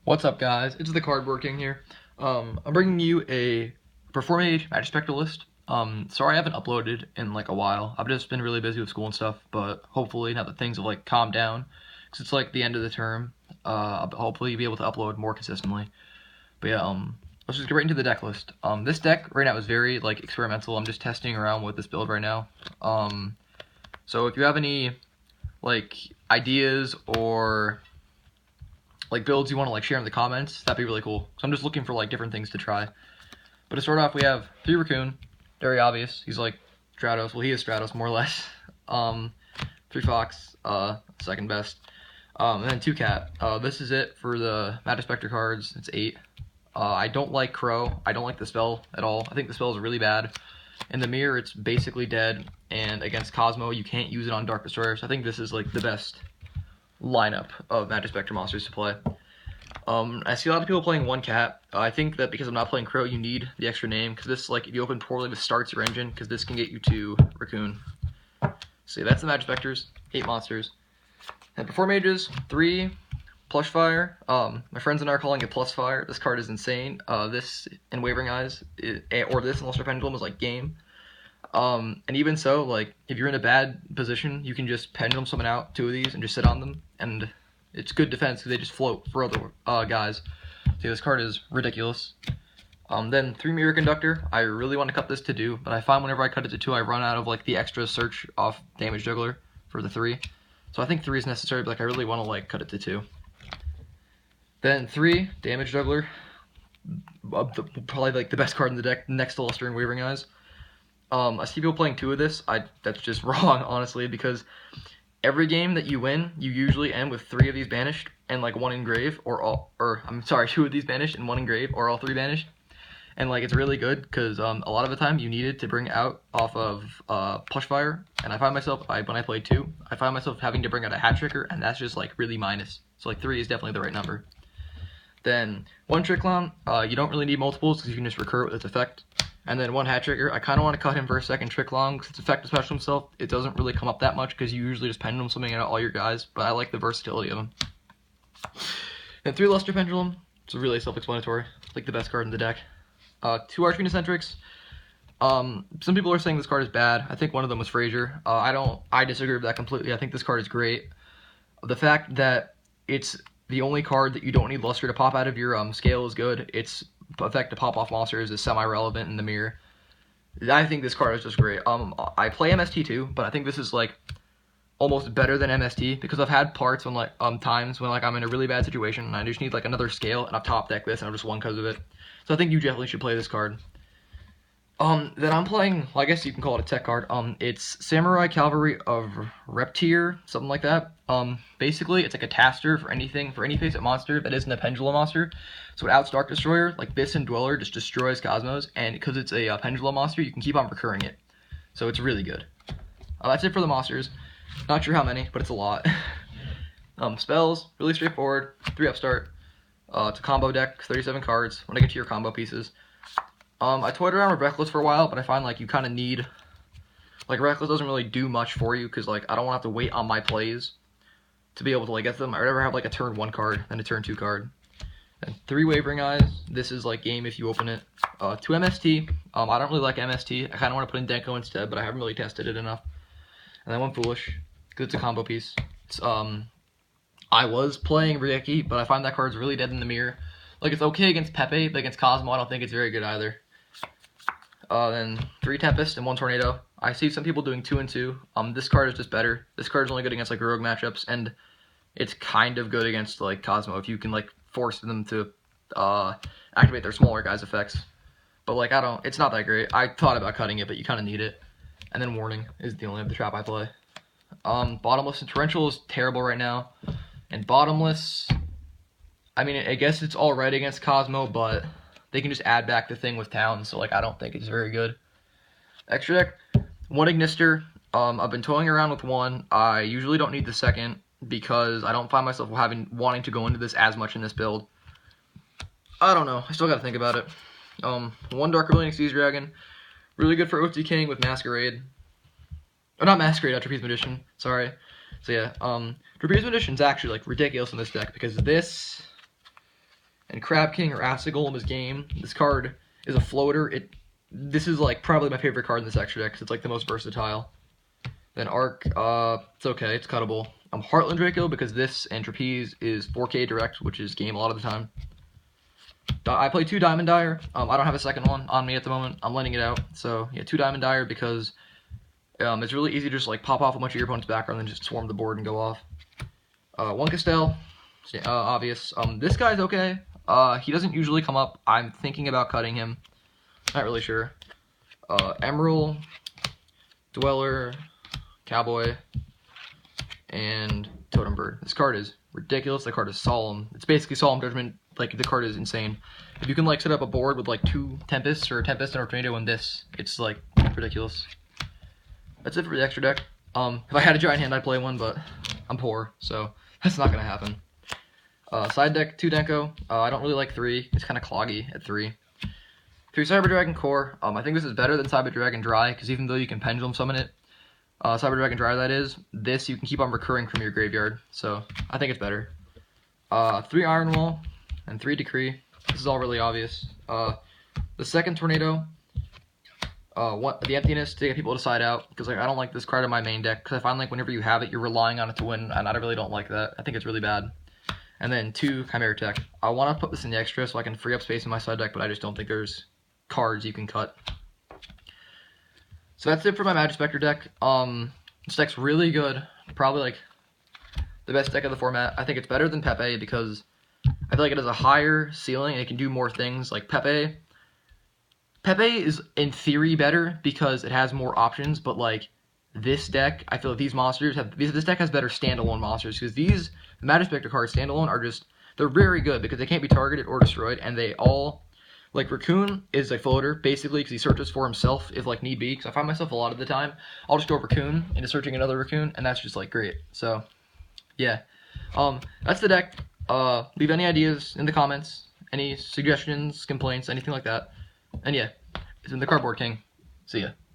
What's up, guys? It's the Card Working here. I'm bringing you a Performage Majespecter list. Sorry I haven't uploaded in like a while. I've just been really busy with school and stuff, but hopefully now that things have like calmed down, because it's like the end of the term, I'll hopefully be able to upload more consistently. But yeah, let's just get right into the deck list. This deck right now is very like experimental. I'm just testing around with this build right now. So if you have any like ideas or like builds you want to like share in the comments, that'd be really cool. So I'm just looking for like different things to try. But to start off, we have 3 Raccoon, very obvious. He's like Stratos. Well, he is Stratos more or less. 3 Fox, second best. And then 2 Cat. This is it for the Majespecter cards. It's 8. I don't like Crow. I don't like the spell at all. I think the spell is really bad. In the mirror, it's basically dead. And against Cosmo, you can't use it on Dark Destroyer. So I think this is like the best lineup of Majespecter monsters to play. I see a lot of people playing 1 Cat. I think that because I'm not playing Crow, you need the extra name, because this, like, if you open poorly, this starts your engine, because this can get you to Raccoon. So yeah, that's the Majespecters, 8 monsters. And before mages, 3 Plush Fire. My friends and I are calling it Plus Fire. This card is insane. This and Wavering Eyes, or this and Luster Pendulum is like game. And even so, like, if you're in a bad position, you can just pendulum summon out 2 of these and just sit on them, and it's good defense because they just float for other guys. So this card is ridiculous. Then 3 Mirror Conductor. I really want to cut this to 2, but I find whenever I cut it to 2, I run out of like the extra search off Damage Juggler for the 3. So I think 3 is necessary, but like I really want to like cut it to 2. Then 3 Damage Juggler. Probably like the best card in the deck next to Luster and Wavering Eyes. I see people playing 2 of this. That's just wrong, honestly, because every game that you win, you usually end with 3 of these banished and like 1 engrave, or 2 of these banished and 1 engrave, or all 3 banished. And like it's really good because a lot of the time you need it to bring out off of Plush Fire, and I find myself when I play 2, I find myself having to bring out a Hat Tricker, and that's just like really minus. So like 3 is definitely the right number. Then 1 Trick Clown. You don't really need multiples because you can just recur with its effect. And then 1 Hat Trigger. I kind of want to cut him for a second Trick Long because its effect to special himself, it doesn't really come up that much because you usually just pendulum something out all your guys, but I like the versatility of him. And 3 Luster Pendulum. It's really self-explanatory. It's like the best card in the deck. 2 Archfiend Eccentrics. Some people are saying this card is bad. I think one of them was Frazier. I disagree with that completely. I think this card is great. The fact that it's the only card that you don't need Luster to pop out of your scale is good. Its effect to pop off monsters is semi-relevant in the mirror. I think this card is just great. I play MST too, but I think this is like almost better than MST because I've had parts when like times when like I'm in a really bad situation and I just need like another scale and I've top decked this and I've just won because of it. So I think you definitely should play this card. Then I'm playing, well, I guess you can call it a tech card. It's Samurai Cavalry of Reptier, something like that. Basically, it's like a taster for any face-up monster that isn't a Pendulum monster. So it outs Dark Destroyer, like this and Dweller just destroys Cosmos, and because it's a Pendulum monster, you can keep on recurring it. So it's really good. That's it for the monsters. Not sure how many, but it's a lot. Spells, really straightforward. 3 Upstart. It's a combo deck, 37 cards. When I get to your combo pieces. I toyed around with Reckless for a while, but I find like you kind of need, like Reckless doesn't really do much for you because like I don't want to have to wait on my plays to be able to like get them. I'd rather have like a turn 1 card than a turn 2 card. And 3 Wavering Eyes. This is like game if you open it. 2 MST. I don't really like MST. I kind of want to put in Denko instead, but I haven't really tested it enough. And then 1 Foolish because it's a combo piece. It's I was playing Rieki, but I find that card's really dead in the mirror. Like it's okay against Pepe, but against Cosmo, I don't think it's very good either. Then 3 Tempest and 1 Tornado. I see some people doing 2 and 2. This card is just better. This card is only good against like rogue matchups, and it's kind of good against like Cosmo if you can like force them to activate their smaller guys' effects. But like it's not that great. I thought about cutting it, but you kind of need it. And then Warning is the only other trap I play. Bottomless and Torrential is terrible right now, and Bottomless. I mean, I guess it's all right against Cosmo, but they can just add back the thing with Town, so like I don't think it's very good. Extra deck, 1 Ignister. I've been toying around with 1. I usually don't need the second because I don't find myself wanting to go into this as much in this build. I don't know. I still gotta think about it. 1 Dark Rebellion Xyz Dragon. Really good for OT King with Masquerade. Oh, not Masquerade, Trapeze Magician. Sorry. So yeah, Trapeze Magician's actually like ridiculous in this deck because this And Crab King or Acid Golem is game. This card is a floater. This is like probably my favorite card in this extra deck because it's like the most versatile. Then Arc, it's okay, it's cuttable. Heartland Draco because this and Trapeze is 4K direct, which is game a lot of the time. I play 2 Diamond Dire. I don't have a second one on me at the moment. I'm letting it out. So yeah, 2 Diamond Dire because it's really easy to just like pop off a bunch of your opponent's background and then just swarm the board and go off. 1 Castell, obvious. This guy's okay. He doesn't usually come up. I'm thinking about cutting him. Not really sure. Emerald, Dweller, Cowboy, and Totem Bird. This card is ridiculous. The card is Solemn. It's basically Solemn Judgment. Like, the card is insane. If you can, like, set up a board with, like, 2 Tempests or a Tempest and a Tornado and this, it's, like, ridiculous. That's it for the extra deck. If I had a Giant Hand, I'd play one, but I'm poor, so that's not going to happen. Side deck, 2 Denko. I don't really like 3. It's kind of cloggy at 3. 3 Cyber Dragon Core. I think this is better than Cyber Dragon Dry, because even though you can Pendulum Summon it, Cyber Dragon Dry that is, this you can keep on recurring from your graveyard, so I think it's better. 3 Iron Wall and 3 Decree. This is all really obvious. The second Tornado, the Emptiness to get people to side out, because like I don't like this card in my main deck, because I find like whenever you have it, you're relying on it to win, and I really don't like that. I think it's really bad. And then 2 Chimera Tech. I want to put this in the extra so I can free up space in my side deck, but I just don't think there's cards you can cut. So that's it for my Majespecter deck. This deck's really good. Probably like the best deck of the format. I think it's better than Pepe because I feel like it has a higher ceiling and it can do more things. Like Pepe is in theory better because it has more options, but like this deck, I feel like these monsters have this deck has better standalone monsters because these Majespecter cards standalone are they're very good because they can't be targeted or destroyed, and they all like Raccoon is a floater basically because he searches for himself if like need be. Because I find myself a lot of the time I'll just go Raccoon into searching another Raccoon, and that's just like great. So yeah, that's the deck. Leave any ideas in the comments, any suggestions, complaints, anything like that. And yeah, it's in the Cardboard King. See ya.